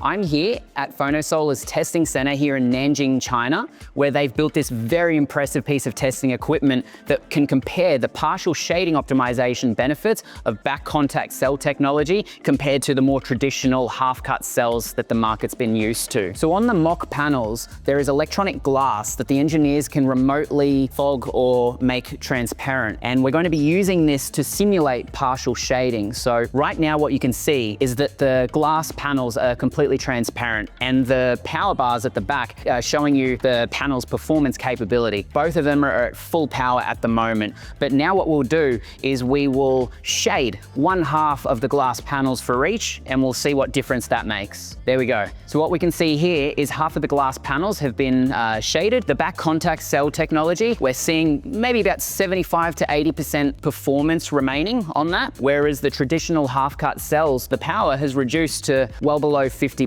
I'm here at Phono Solar's testing center here in Nanjing, China, where they've built this very impressive piece of testing equipment that can compare the partial shading optimization benefits of back contact cell technology compared to the more traditional half-cut cells that the market's been used to. So on the mock panels, there is electronic glass that the engineers can remotely fog or make transparent. And we're going to be using this to simulate partial shading. So right now what you can see is that the glass panels are completely transparent, and the power bars at the back are showing you the panel's performance capability. Both of them are at full power at the moment. But now what we'll do is we will shade one half of the glass panels for each, and we'll see what difference that makes. There we go. So what we can see here is half of the glass panels have been shaded. The back contact cell technology, we're seeing maybe about 75 to 80% performance remaining on that, whereas the traditional half-cut cells, the power has reduced to well below 50%,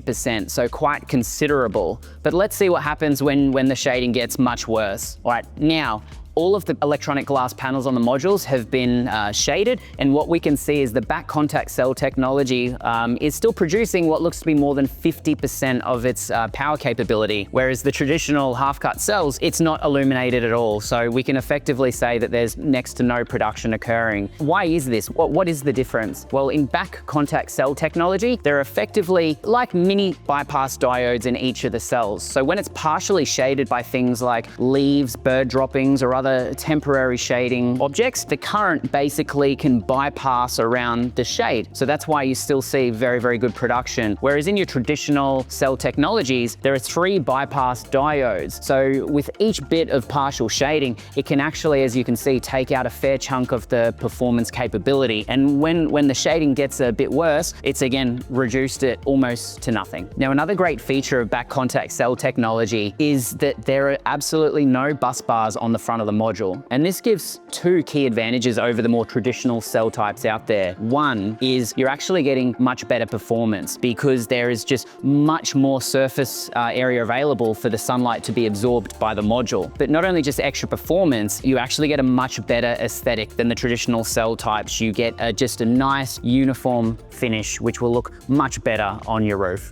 so quite considerable. But let's see what happens when the shading gets much worse. All right, now, all of the electronic glass panels on the modules have been shaded, and what we can see is the back contact cell technology is still producing what looks to be more than 50% of its power capability, whereas the traditional half-cut cells, it's not illuminated at all. So we can effectively say that there's next to no production occurring. Why is this? What is the difference? Well, in back contact cell technology, they're effectively like mini bypass diodes in each of the cells. So when it's partially shaded by things like leaves, bird droppings, or other temporary shading objects, the current basically can bypass around the shade. So that's why you still see very, very good production. Whereas in your traditional cell technologies, there are 3 bypass diodes. So with each bit of partial shading, it can actually, as you can see, take out a fair chunk of the performance capability. And when the shading gets a bit worse, it's again reduced it almost to nothing. Now, another great feature of back contact cell technology is that there are absolutely no bus bars on the front of the module. And this gives 2 key advantages over the more traditional cell types out there. One is you're actually getting much better performance because there is just much more surface area available for the sunlight to be absorbed by the module. But not only just extra performance, you actually get a much better aesthetic than the traditional cell types. You get just a nice uniform finish, which will look much better on your roof.